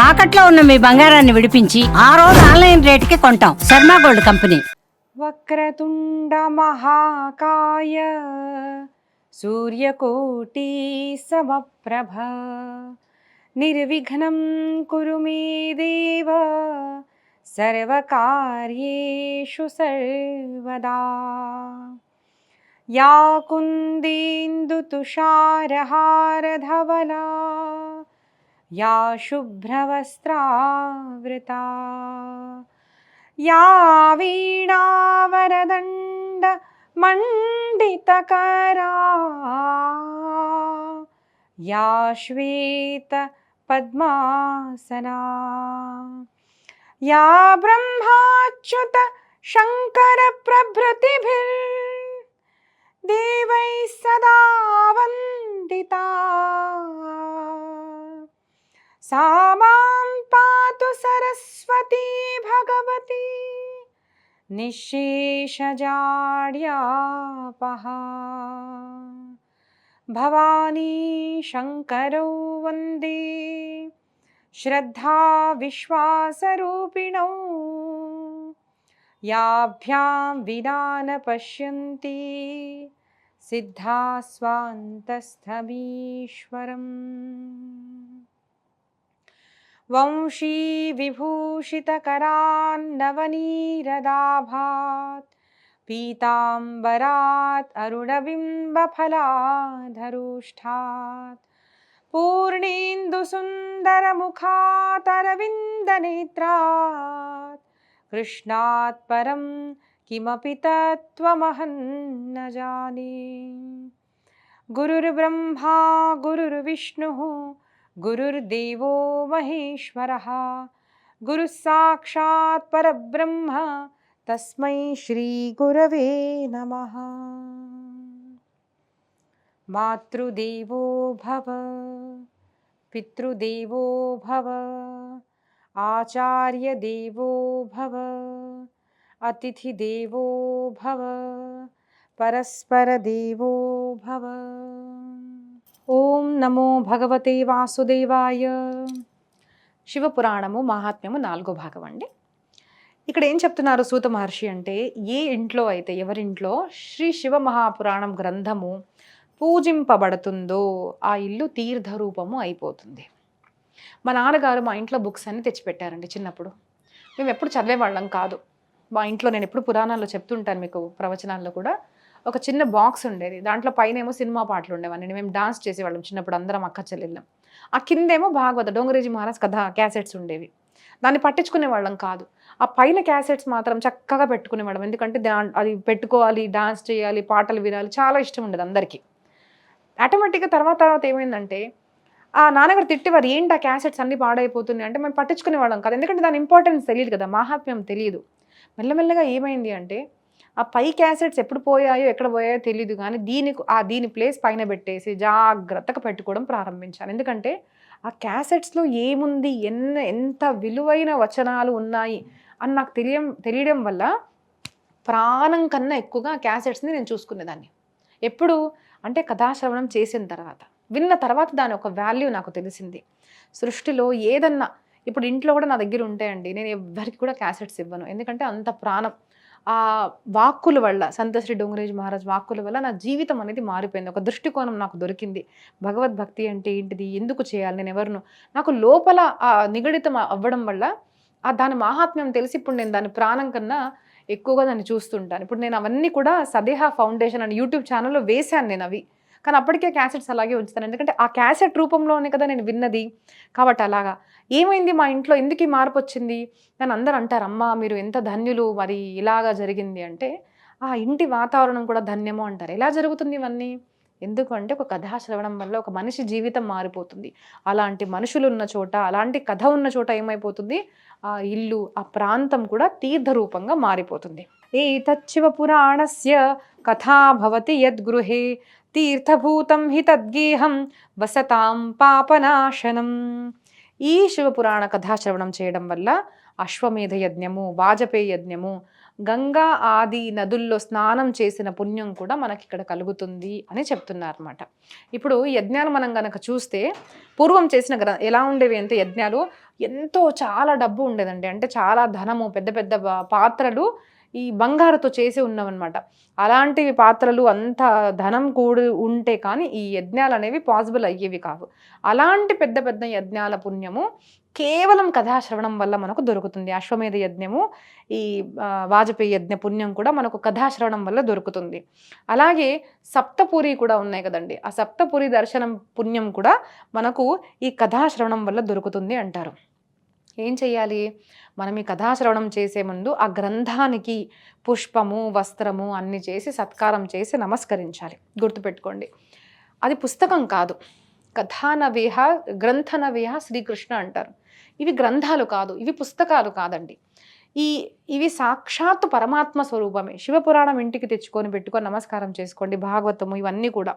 తాకట్లో ఉన్న మీ బంగారాన్ని విడిపించి ఆ రోజు ఆన్లైన్ రేటుకి కొంటాం. Sharma gold company. వక్రతుండ మహాకాయ సూర్యకోటి సమప్రభ నిర్విఘ్నం కురు మే దేవ సర్వకార్యేషు సర్వదా. యా కుందేందు తుషారహారధవలా యా శుభ్రవస్త్రావృతా యా వీణావరదండ మండితకరా యా శ్వేత పద్మాసనా యా బ్రహ్మాచ్యుత శంకర ప్రభృతిభిర్ దేవై సదా వందితా. సా మాం పాతు సరస్వతీ భగవతి నిశ్శేషజాడ్యాపహ. భవానీ శంకరౌ వందే శ్రద్ధా విశ్వాసరూపిణౌ యాభ్యాం వినా న పశ్యంతి సిద్ధా స్వాంతస్థమీశ్వరం. వంశీ విభూషితకరాన్నవనీరదాభాత్ పీతాంబరాత్ అరుణబింబఫలాధరుష్ఠాత్ పూర్ణేందుసుందరముఖాతరవిందనేత్రాత్ కృష్ణాత్ పరం కిమపి తత్వమహం న జానే. గురుర్బ్రహ్మా గురుర్విష్ణుః గురుర్దేవో మహేశ్వరః గురుః సాక్షాత్ పరబ్రహ్మ తస్మై శ్రీ గురవే నమః. మాతృదేవో భవ పితృదేవో భవ ఆచార్యదేవో భవ అతిథిదేవో భవ పరస్పరదేవో భవ. ఓం నమో భగవతే వాసుదేవాయ. శివపురాణము మహాత్మ్యము 4వ భాగం అండి. ఇక్కడ ఏం చెప్తున్నారు సూత మహర్షి అంటే, ఏ ఇంట్లో అయితే ఎవరింట్లో శ్రీ శివ మహాపురాణం గ్రంథము పూజింపబడుతుందో ఆ ఇల్లు తీర్థరూపము అయిపోతుంది. మా నాన్నగారు మా ఇంట్లో బుక్స్ అన్ని తెచ్చిపెట్టారండి. చిన్నప్పుడు మేము ఎప్పుడు చదివేవాళ్ళం కాదు. మా ఇంట్లో నేను ఎప్పుడు పురాణాల్లో చెప్తుంటాను మీకు, ప్రవచనాల్లో కూడా ఒక చిన్న బాక్స్ ఉండేది. దాంట్లో పైన ఏమో సినిమా పాటలు ఉండేవన్నీ. మేము డాన్స్ చేసేవాళ్ళం చిన్నప్పుడు, అందరం అక్క చెల్లెళ్ళం. ఆ కిందేమో భాగవత డోంగరేజీ మహారాజ్ కథ క్యాసెట్స్ ఉండేవి. దాన్ని పట్టించుకునే వాళ్ళం కాదు. ఆ పైన క్యాసెట్స్ మాత్రం చక్కగా పెట్టుకునేవాళ్ళం. ఎందుకంటే అది పెట్టుకోవాలి, డాన్స్ చేయాలి, పాటలు వినాలి, చాలా ఇష్టం ఉండేది అందరికీ. ఆటోమేటిక్గా తర్వాత ఏమైందంటే, ఆ నాన్నగారు తిట్టేవారు, ఏంటి ఆ క్యాసెట్స్ అన్ని పాడైపోతున్నాయి అంటే. మేము పట్టించుకునే వాళ్ళం కాదు, ఎందుకంటే దాని ఇంపార్టెన్స్ తెలియదు కదా, మహాత్మ్యం తెలియదు. మెల్లమెల్లగా ఏమైంది అంటే, ఆ పై క్యాసెట్స్ ఎప్పుడు పోయాయో ఎక్కడ పోయాయో తెలియదు, కానీ దీని ప్లేస్ పైన పెట్టేసి జాగ్రత్తగా పెట్టుకోవడం ప్రారంభించాను. ఎందుకంటే ఆ క్యాసెట్స్లో ఏముంది, ఎంత విలువైన వచనాలు ఉన్నాయి అని నాకు తెలియడం వల్ల ప్రాణం కన్నా ఎక్కువగా ఆ క్యాసెట్స్ని నేను చూసుకునేదాన్ని. ఎప్పుడు అంటే కథాశ్రవణం చేసిన తర్వాత, విన్న తర్వాత దాని ఒక వాల్యూ నాకు తెలిసింది. సృష్టిలో ఏదన్నా, ఇప్పుడు ఇంట్లో కూడా నా దగ్గర ఉంటాయండి, నేను ఎవ్వరికి కూడా క్యాసెట్స్ ఇవ్వను. ఎందుకంటే అంత ప్రాణం. ఆ వాక్కుల వల్ల, సంతశ్రీ డోంగరేజ్ మహారాజ్ వాక్కుల వల్ల నా జీవితం అనేది మారిపోయింది. ఒక దృష్టికోణం నాకు దొరికింది. భగవద్భక్తి అంటే ఏంటిది, ఎందుకు చేయాలి, నేను ఎవరును, నాకు లోపల నిగడితం అవ్వడం వల్ల దాని మహాత్మ్యం తెలిసి ఇప్పుడు నేను దాని ప్రాణం కన్నా ఎక్కువగా దాన్ని చూస్తుంటాను. ఇప్పుడు నేను అవన్నీ కూడా సదేహా ఫౌండేషన్ అని యూట్యూబ్ ఛానల్లో వేశాను నేను అవి, కానీ అప్పటికే క్యాసెట్స్ అలాగే ఉంచుతాను. ఎందుకంటే ఆ క్యాసెట్ రూపంలోనే కదా నేను విన్నది. కాబట్టి అలాగా ఏమైంది మా ఇంట్లో, ఎందుకు ఈ మార్పు వచ్చింది, నన్ను అందరూ అంటారు, అమ్మ మీరు ఎంత ధన్యులు, మరి ఇలాగా జరిగింది అంటే. ఆ ఇంటి వాతావరణం కూడా ధన్యమో అంటారు. ఎలా జరుగుతుంది ఇవన్నీ, ఎందుకంటే ఒక కథాశ్రవణం వల్ల ఒక మనిషి జీవితం మారిపోతుంది. అలాంటి మనుషులు ఉన్న చోట, అలాంటి కథ ఉన్న చోట ఏమైపోతుంది, ఆ ఇల్లు, ఆ ప్రాంతం కూడా తీర్థరూపంగా మారిపోతుంది. ఏతచ్చివ పురాణస్య కథా భవతి యద్గృహే తీర్థభూతం హి తద్గేహం వసతాం పాపనాశనం. ఈ శివపురాణ కథాశ్రవణం చేయడం వల్ల అశ్వమేధ యజ్ఞము, వాజపేయ యజ్ఞము, గంగా ఆది నదుల్లో స్నానం చేసిన పుణ్యం కూడా మనకి ఇక్కడ కలుగుతుంది అని చెప్తున్నారన్నమాట. ఇప్పుడు యజ్ఞాలు మనం గనక చూస్తే పూర్వం చేసిన ఎలా ఉండేవి అంటే యజ్ఞాలు ఎంతో చాలా డబ్బు ఉండేదండి. అంటే చాలా ధనము, పెద్ద పెద్ద పాత్రలు ఈ బంగారుతో చేసి ఉన్నవన్నమాట. అలాంటి పాత్రలు అంత ధనం కూడి ఉంటే కానీ ఈ యజ్ఞాలు అనేవి పాసిబుల్ అయ్యేవి కావు. అలాంటి పెద్ద పెద్ద యజ్ఞాల పుణ్యము కేవలం కథాశ్రవణం వల్ల మనకు దొరుకుతుంది. అశ్వమేధ యజ్ఞము, ఈ వాజపేయి యజ్ఞ పుణ్యం కూడా మనకు కథాశ్రవణం వల్ల దొరుకుతుంది. అలాగే సప్తపురి కూడా ఉన్నాయి కదండి, ఆ సప్తపురి దర్శనం పుణ్యం కూడా మనకు ఈ కథాశ్రవణం వల్ల దొరుకుతుంది అంటారు. ఏం చెయ్యాలి? మనం ఈ కథాశ్రవణం చేసే ముందు ఆ గ్రంథానికి పుష్పము, వస్త్రము అన్ని చేసి సత్కారం చేసి నమస్కరించాలి. గుర్తుపెట్టుకోండి, అది పుస్తకం కాదు. కథానవేహ గ్రంథనవేహ శ్రీకృష్ణ అంటారు. ఇవి గ్రంథాలు కాదు, ఇవి పుస్తకాలు కాదండి. ఇవి సాక్షాత్తు పరమాత్మ స్వరూపమే. శివపురాణం ఇంటికి తెచ్చుకొని పెట్టుకొని నమస్కారం చేసుకోండి. భాగవతము ఇవన్నీ కూడా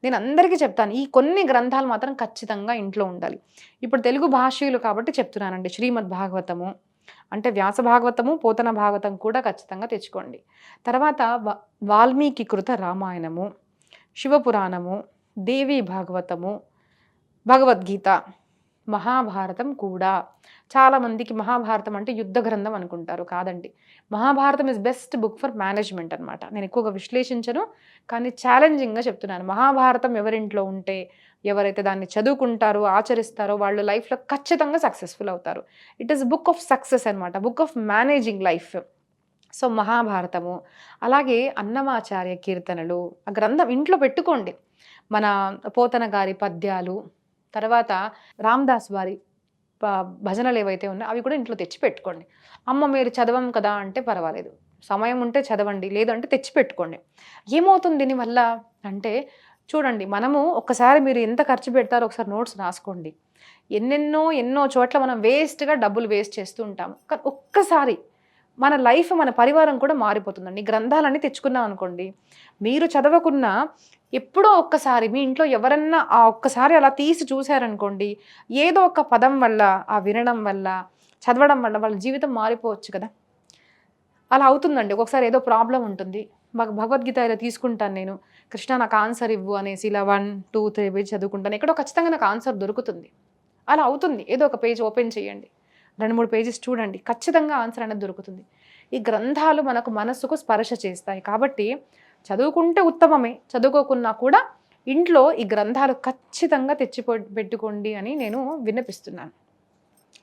నేను అందరికీ చెప్తాను. ఈ కొన్ని గ్రంథాలు మాత్రం ఖచ్చితంగా ఇంట్లో ఉండాలి. ఇప్పుడు తెలుగు భాషీయులు కాబట్టి చెప్తున్నానండి. శ్రీమద్ భాగవతము అంటే వ్యాస భాగవతము, పోతన భాగవతం కూడా ఖచ్చితంగా తెచ్చుకోండి. తర్వాత వాల్మీకి కృత రామాయణము, శివపురాణము, దేవీ భాగవతము, భగవద్గీత, మహాభారతం కూడా. చాలామందికి మహాభారతం అంటే యుద్ధ గ్రంథం అనుకుంటారు. కాదండి, Mahabharatam is best book for management అనమాట. నేను ఎక్కువగా విశ్లేషించను, కానీ ఛాలెంజింగ్గా చెప్తున్నాను. మహాభారతం ఎవరింట్లో ఉంటే, ఎవరైతే దాన్ని చదువుకుంటారో, ఆచరిస్తారో వాళ్ళు లైఫ్లో ఖచ్చితంగా సక్సెస్ఫుల్ అవుతారు. It is book of success అనమాట, book of managing life. So మహాభారతము, అలాగే అన్నమాచార్య కీర్తనలు, ఆ గ్రంథం ఇంట్లో పెట్టుకోండి. మన పోతన గారి పద్యాలు, తర్వాత రామదాస్ వారి భజనలు ఏవైతే ఉన్నాయో అవి కూడా ఇంట్లో తెచ్చి పెట్టుకోండి. అమ్మ మీరు చదవం కదా అంటే పర్వాలేదు, సమయం ఉంటే చదవండి, లేదంటే తెచ్చి పెట్టుకోండి. ఏమవుతుంది దీనివల్ల అంటే, చూడండి, మనము ఒక్కసారి మీరు ఎంత ఖర్చు పెడతారో ఒకసారి నోట్స్ రాసుకోండి. ఎన్నో చోట్ల మనం వేస్ట్గా డబ్బులు వేస్ట్ చేస్తూ ఉంటాము. కానీ ఒక్కసారి మన లైఫ్, మన పరివారం కూడా మారిపోతుందండి. గ్రంథాలన్నీ తెచ్చుకున్నాం అనుకోండి, మీరు చదవకున్నా ఎప్పుడో ఒక్కసారి మీ ఇంట్లో ఎవరన్నా ఆ ఒక్కసారి అలా తీసి చూశారనుకోండి, ఏదో ఒక పదం వల్ల, ఆ వినడం వల్ల, చదవడం వల్ల వాళ్ళ జీవితం మారిపోవచ్చు కదా. అలా అవుతుందండి. ఒక్కొక్కసారి ఏదో ప్రాబ్లం ఉంటుంది, భగవద్గీత ఇలా తీసుకుంటాను నేను, కృష్ణ నాకు ఆన్సర్ ఇవ్వు అనేసి ఇలా 1, 2, 3 పేజ్ చదువుకుంటాను, ఎక్కడో ఖచ్చితంగా నాకు ఆన్సర్ దొరుకుతుంది. అలా అవుతుంది. ఏదో ఒక పేజ్ ఓపెన్ చేయండి, 2-3 పేజెస్ చూడండి, ఖచ్చితంగా ఆన్సర్ అనేది దొరుకుతుంది. ఈ గ్రంథాలు మనకు మనస్సుకు స్పర్శ చేస్తాయి. కాబట్టి చదువుకుంటే ఉత్తమమే, చదువుకోకున్నా కూడా ఇంట్లో ఈ గ్రంథాలు ఖచ్చితంగా పెట్టుకోండి అని నేను విన్నపిస్తున్నాను.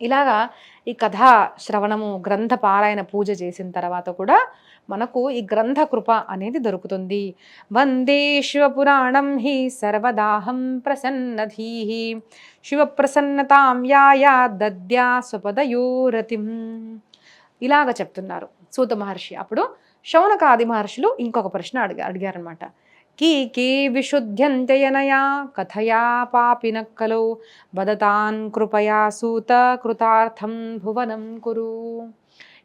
ఇలాగా ఈ కథా శ్రవణము, గ్రంథ పారాయణ పూజ చేసిన తర్వాత కూడా మనకు ఈ గ్రంథ కృప అనేది దొరుకుతుంది. వందే శివపురాణం హి సర్వదాహం ప్రసన్నధీః శివప్రసన్నతాం యాయా దద్యా స్వపదయోరతిం. ఇలాగ చెప్తున్నారు సూత మహర్షి. అప్పుడు శౌనకాది మహర్షులు ఇంకొక ప్రశ్న అడిగారనమాట. కీ విశుద్ధ్యంతయనయా కథయా పాపినక్కలో వదతాన్ కృపయా సూత కృతార్థం భువనం కురు.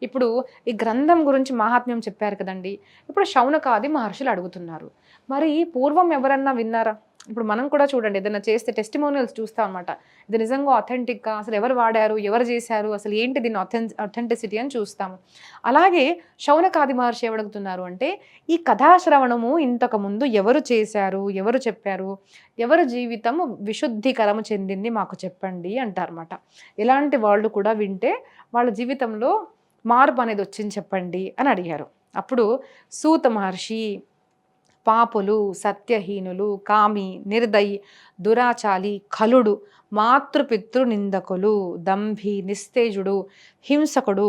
ఇప్పుడు ఈ గ్రంథం గురించి మహాత్మ్యం చెప్పారు కదండి. ఇప్పుడు శౌనకాది మహర్షులు అడుగుతున్నారు, మరి పూర్వం ఎవరన్నా విన్నారా? ఇప్పుడు మనం కూడా చూడండి, ఏదైనా చేస్తే టెస్టిమోనియల్స్ చూస్తాం అనమాట. ఇది నిజంగా అథెంటిక్గా, అసలు ఎవరు వాడారు, ఎవరు చేశారు, అసలు ఏంటి దీని అథెంటిసిటీ అని చూస్తాము. అలాగే శౌనకాది మహర్షి ఏమడుగుతున్నారు అంటే, ఈ కథాశ్రవణము ఇంతకుముందు ఎవరు చేశారు, ఎవరు చెప్పారు, ఎవరి జీవితము విశుద్ధీకరము చెందింది మాకు చెప్పండి అంటారన్నమాట. ఎలాంటి వాళ్ళు కూడా వింటే వాళ్ళ జీవితంలో మార్పు అనేది వచ్చింది చెప్పండి అని అడిగారు. అప్పుడు సూత మహర్షి, పాపులు, సత్యహీనులు, కామి, నిర్దయి, దురాచాలి, ఖలుడు, మాతృపితృ నిందకులు, దంభి, నిస్తేజుడు, హింసకుడు,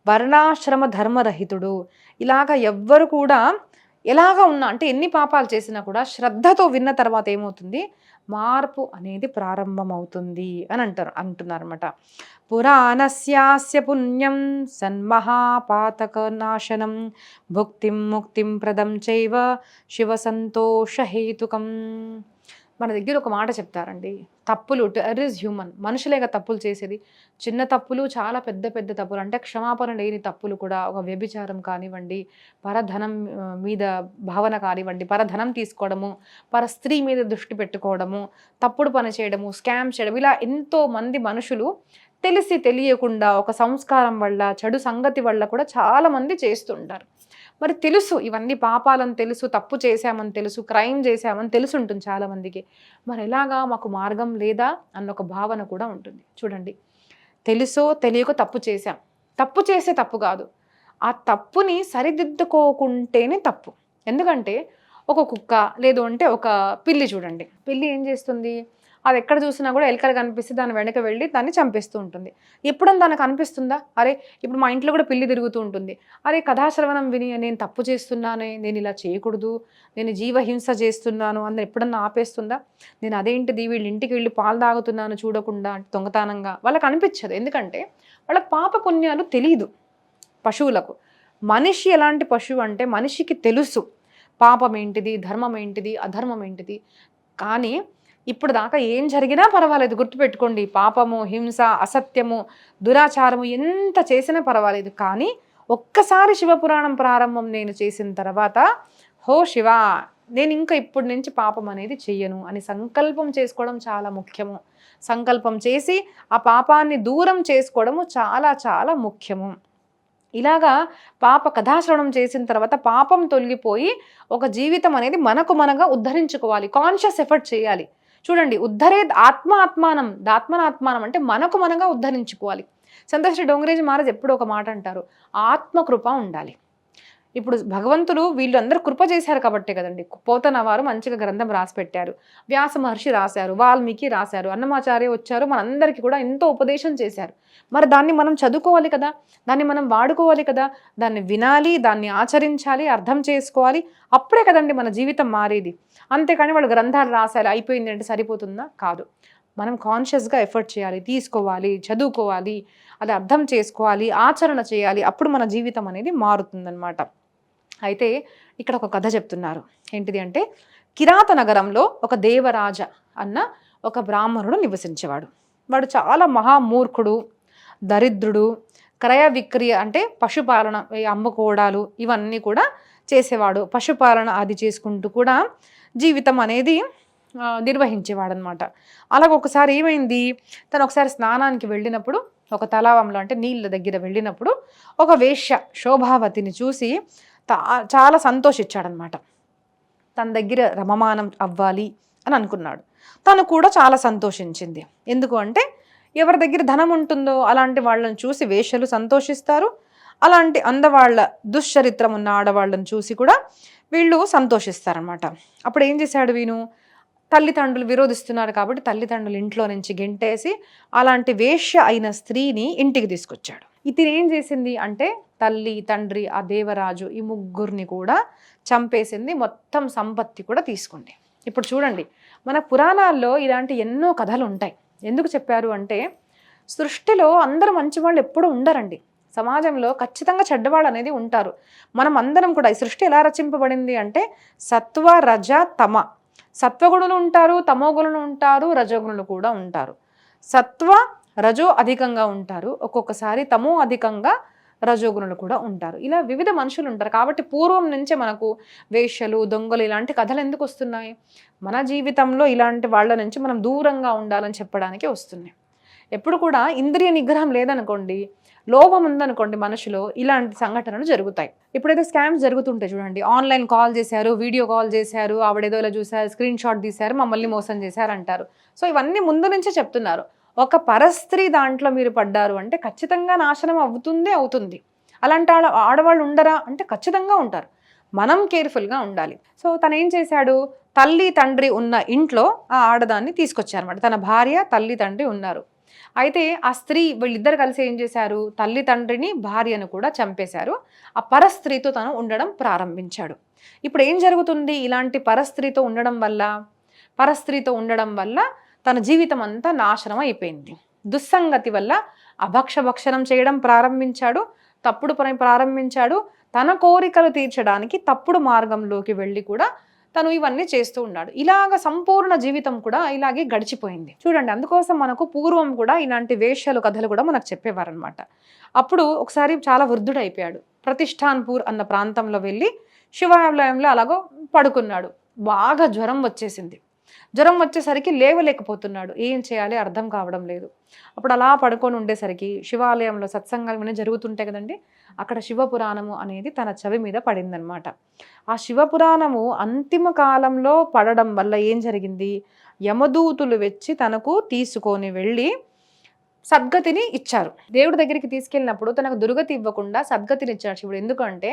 వర్ణాశ్రమ ధర్మరహితుడు, ఇలాగ ఎవ్వరు కూడా ఎలాగా ఉన్నా అంటే ఎన్ని పాపాలు చేసినా కూడా శ్రద్ధతో విన్న తర్వాత ఏమవుతుంది, మార్పు అనేది ప్రారంభమవుతుంది అని అంటున్నారన్నమాట. పురాణస్యాస్య పుణ్యం సన్మహాపాతక నాశనం భుక్తిం ముక్తిం ప్రదం చైవ శివ సంతోషహేతుకం. మన దగ్గర ఒక మాట చెప్తారండి, తప్పులు ఇట్ ఈస్ హ్యూమన్, మనుషులేగా తప్పులు చేసేది. చిన్న తప్పులు, చాలా పెద్ద పెద్ద తప్పులు, అంటే క్షమాపణ లేని తప్పులు కూడా, ఒక వ్యభిచారం కానివ్వండి, పరధనం మీద భావన కానివ్వండి, పరధనం తీసుకోవడము, పర స్త్రీ మీద దృష్టి పెట్టుకోవడము, తప్పుడు పని చేయడము, స్కామ్ చేయడం, ఇలా ఎంతో మంది మనుషులు తెలిసి తెలియకుండా ఒక సంస్కారం వల్ల, చెడు సంగతి వల్ల కూడా చాలామంది చేస్తుంటారు. మరి తెలుసు, ఇవన్నీ పాపాలని తెలుసు, తప్పు చేశామని తెలుసు, క్రైమ్ చేశామని తెలుసు ఉంటుంది చాలామందికి. మరి ఎలాగా, మాకు మార్గం లేదా అన్న ఒక భావన కూడా ఉంటుంది. చూడండి, తెలుసో తెలియకో తప్పు చేశాం. తప్పు చేసే తప్పు కాదు, ఆ తప్పుని సరిదిద్దుకోకుంటేనే తప్పు. ఎందుకంటే ఒక కుక్క లేదు అంటే ఒక పిల్లి చూడండి, పిల్లి ఏం చేస్తుంది, అది ఎక్కడ చూసినా కూడా ఎలుకలు కనిపిస్తే దాని వెనక వెళ్ళి దాన్ని చంపేస్తూ ఉంటుంది. ఎప్పుడన్నా దానికి అనిపిస్తుందా, అరే ఇప్పుడు మా ఇంట్లో కూడా పిల్లి తిరుగుతూ ఉంటుంది, అరే కథాశ్రవణం విని నేను తప్పు చేస్తున్నానే, నేను ఇలా చేయకూడదు, నేను జీవహింస చేస్తున్నాను అని ఎప్పుడన్నా ఆపేస్తుందా? నేను అదేంటిది వీళ్ళ ఇంటికి వెళ్ళి పాలు తాగుతున్నాను చూడకుండా దొంగతనంగా, వాళ్ళకి అనిపించదు. ఎందుకంటే వాళ్ళ పాప పుణ్యాలు తెలియదు. పశువులకు, మనిషి ఎలాంటి పశువు అంటే మనిషికి తెలుసు పాపం ఏంటిది, ధర్మం ఏంటిది, అధర్మం ఏంటిది. కానీ ఇప్పుడు దాకా ఏం జరిగినా పర్వాలేదు, గుర్తుపెట్టుకోండి, పాపము, హింస, అసత్యము, దురాచారము ఎంత చేసినా పర్వాలేదు. కానీ ఒక్కసారి శివపురాణం ప్రారంభం నేను చేసిన తర్వాత, హో శివ, నేను ఇంకా ఇప్పటి నుంచి పాపం అనేది చెయ్యను అని సంకల్పం చేసుకోవడం చాలా ముఖ్యము. సంకల్పం చేసి ఆ పాపాన్ని దూరం చేసుకోవడము చాలా చాలా ముఖ్యము. ఇలాగా పాప కథాశ్రవణం చేసిన తర్వాత పాపం తొలగిపోయి ఒక జీవితం అనేది మనగా ఉద్ధరించుకోవాలి. కాన్షియస్ ఎఫర్ట్ చేయాలి. చూడండి, ఉద్ధరే ఆత్మానం దాత్మనాత్మానం అంటే మనగా ఉద్ధరించుకోవాలి. సంతశ్రీ డోంగరేజీ మహారాజ్ ఎప్పుడు ఒక మాట అంటారు, ఆత్మకృప ఉండాలి. ఇప్పుడు భగవంతుడు వీళ్ళందరూ కృప చేశారు కాబట్టే కదండి పోతన వారు మంచిగా గ్రంథం రాసి పెట్టారు, వ్యాస మహర్షి రాశారు, వాల్మీకి రాశారు, అన్నమాచార్య వచ్చారు, మనందరికీ కూడా ఎంతో ఉపదేశం చేశారు. మరి దాన్ని మనం చదువుకోవాలి కదా, దాన్ని మనం వాడుకోవాలి కదా, దాన్ని వినాలి, దాన్ని ఆచరించాలి, అర్థం చేసుకోవాలి. అప్పుడే కదండి మన జీవితం మారేది. అంతేకాని వాళ్ళు గ్రంథాలు రాశారు అయిపోయింది అంటే సరిపోతుందా? కాదు. మనం కాన్షియస్గా ఎఫర్ట్ చేయాలి, తీసుకోవాలి, చదువుకోవాలి, అది అర్థం చేసుకోవాలి, ఆచరణ చేయాలి. అప్పుడు మన జీవితం అనేది మారుతుందన్నమాట. అయితే ఇక్కడ ఒక కథ చెప్తున్నారు. ఏంటిది అంటే, కిరాత నగరంలో ఒక దేవరాజ అన్న ఒక బ్రాహ్మణుడు నివసించేవాడు. వాడు చాలా మహామూర్ఖుడు, దరిద్రుడు, క్రయ విక్రయ అంటే పశుపాలన, అమ్ముకోవడాలు ఇవన్నీ కూడా చేసేవాడు. పశుపాలన అది చేసుకుంటూ కూడా జీవితం అనేది నిర్వహించేవాడు అనమాట. అలాగ ఒకసారి ఏమైంది, తను ఒకసారి స్నానానికి వెళ్ళినప్పుడు ఒక తలావంలో అంటే నీళ్ళ దగ్గర వెళ్ళినప్పుడు ఒక వేశ్య శోభావతిని చూసి చాలా సంతోషించాడనమాట. తన దగ్గర రమమానం అవ్వాలి అని అనుకున్నాడు. తను కూడా చాలా సంతోషించింది. ఎందుకు అంటే ఎవరి దగ్గర ధనం ఉంటుందో అలాంటి వాళ్ళని చూసి వేశ్యలు సంతోషిస్తారు, అలాంటి అందవాళ్ళ దుశ్చరిత్రం ఉన్న ఆడవాళ్ళని చూసి కూడా వీళ్ళు సంతోషిస్తారనమాట. అప్పుడు ఏం చేశాడు వీను, తల్లిదండ్రులు విరోధిస్తున్నారు కాబట్టి తల్లిదండ్రులు ఇంట్లో నుంచి గెంటేసి అలాంటి వేశ్య అయిన స్త్రీని ఇంటికి తీసుకొచ్చాడు. ఇతను ఏం చేసింది అంటే తల్లి, తండ్రి, ఆ దేవరాజు ఈ ముగ్గురిని కూడా చంపేసింది, మొత్తం సంపత్తి కూడా తీసుకుంది. ఇప్పుడు చూడండి, మన పురాణాల్లో ఇలాంటి ఎన్నో కథలు ఉంటాయి. ఎందుకు చెప్పారు అంటే సృష్టిలో అందరూ మంచి వాళ్ళు ఎప్పుడూ ఉండరండి. సమాజంలో ఖచ్చితంగా చెడ్డవాళ్ళు అనేది ఉంటారు. మనం అందరం కూడా ఈ సృష్టి ఎలా రచింపబడింది అంటే సత్వ, రజ, తమ, సత్వగుణులు ఉంటారు, తమోగుణులు ఉంటారు, రజోగుణులు కూడా ఉంటారు. సత్వ రజో అధికంగా ఉంటారు, ఒక్కొక్కసారి తమో అధికంగా రజోగుణులు కూడా ఉంటారు. ఇలా వివిధ మనుషులు ఉంటారు. కాబట్టి పూర్వం నుంచే మనకు వేశ్యలు, దొంగలు ఇలాంటి కథలు ఎందుకు వస్తున్నాయి? మన జీవితంలో ఇలాంటి వాళ్ళ నుంచి మనం దూరంగా ఉండాలని చెప్పడానికి వస్తున్నాయి. ఎప్పుడు కూడా ఇంద్రియ నిగ్రహం లేదనుకోండి, లోభం ఉందనుకోండి మనుషులో, ఇలాంటి సంఘటనలు జరుగుతాయి. ఇప్పుడైతే స్కామ్స్ జరుగుతుంటాయి చూడండి, ఆన్లైన్ కాల్ చేశారు, వీడియో కాల్ చేశారు, ఆవిడేదో ఇలా చూశారు, స్క్రీన్ షాట్ తీశారు, మమ్మల్ని మోసం చేశారు అంటారు. సో ఇవన్నీ ముందు నుంచే చెప్తున్నారు. ఒక పరస్త్రీ దాంట్లో మీరు పడ్డారు అంటే ఖచ్చితంగా నాశనం అవుతుంది. అలాంటి ఆడవాళ్ళు ఉండరా అంటే ఖచ్చితంగా ఉంటారు. మనం కేర్ఫుల్గా ఉండాలి. సో తను ఏం చేశాడు, తల్లి తండ్రి ఉన్న ఇంట్లో ఆ ఆడదాన్ని తీసుకొచ్చారన్నమాట. తన భార్య, తల్లి, తండ్రి ఉన్నారు. అయితే ఆ స్త్రీ వీళ్ళిద్దరు కలిసి ఏం చేశారు, తల్లి తండ్రిని భార్యను కూడా చంపేశారు. ఆ పరస్త్రీతో తను ఉండడం ప్రారంభించాడు. ఇప్పుడు ఏం జరుగుతుంది, ఇలాంటి పరస్త్రీతో ఉండడం వల్ల తన జీవితం అంతా నాశనం అయిపోయింది. దుస్సంగతి వల్ల భక్షణం చేయడం ప్రారంభించాడు, తప్పుడు పని ప్రారంభించాడు. తన కోరికలు తీర్చడానికి తప్పుడు మార్గంలోకి వెళ్ళి కూడా తను ఇవన్నీ చేస్తూ ఉన్నాడు. ఇలాగ సంపూర్ణ జీవితం కూడా ఇలాగే గడిచిపోయింది. చూడండి, అందుకోసం మనకు పూర్వం కూడా ఇలాంటి వేశ్యలు కథలు కూడా మనకు చెప్పేవారనమాట. అప్పుడు ఒకసారి చాలా వృద్ధుడు అయిపోయాడు. ప్రతిష్టాన్పూర్ అన్న ప్రాంతంలో వెళ్ళి శివాలయంలో అలాగో పడుకున్నాడు. బాగా జ్వరం వచ్చేసింది. జ్వరం వచ్చేసరికి లేవలేకపోతున్నాడు. ఏం చేయాలి అర్థం కావడం లేదు. అప్పుడు అలా పడుకొని ఉండేసరికి శివాలయంలో సత్సంగాలు అనేవి జరుగుతుంటాయి కదండి, అక్కడ శివపురాణము అనేది తన చెవి మీద పడిందనమాట. ఆ శివపురాణము అంతిమ కాలంలో పడడం వల్ల ఏం జరిగింది, యమదూతులు వచ్చి తనకు తీసుకొని వెళ్ళి సద్గతిని ఇచ్చారు. దేవుడి దగ్గరికి తీసుకెళ్ళినప్పుడు తనకు దుర్గతి ఇవ్వకుండా సద్గతిని ఇచ్చాడు శివుడు. ఎందుకంటే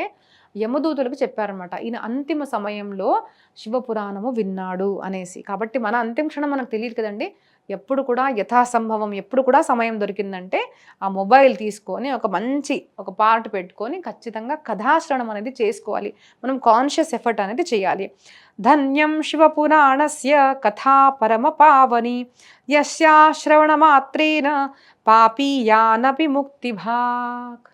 యమదూతులకు చెప్పారనమాట, ఈయన అంతిమ సమయంలో శివపురాణము విన్నాడు అనేసి. కాబట్టి మన అంతిమ క్షణం మనకు తెలియదు కదండి. ఎప్పుడు కూడా యథాసంభవం, ఎప్పుడు కూడా సమయం దొరికిందంటే ఆ మొబైల్ తీసుకొని ఒక పార్ట్ పెట్టుకొని ఖచ్చితంగా కథాశ్రవణం అనేది చేసుకోవాలి. మనం కాన్షియస్ ఎఫర్ట్ అనేది చేయాలి. ధన్యం శివపురాణస్య కథా పరమ పావని యస్యా శ్రవణ మాత్రేన పాపీయానపి ముక్తిభాగ్.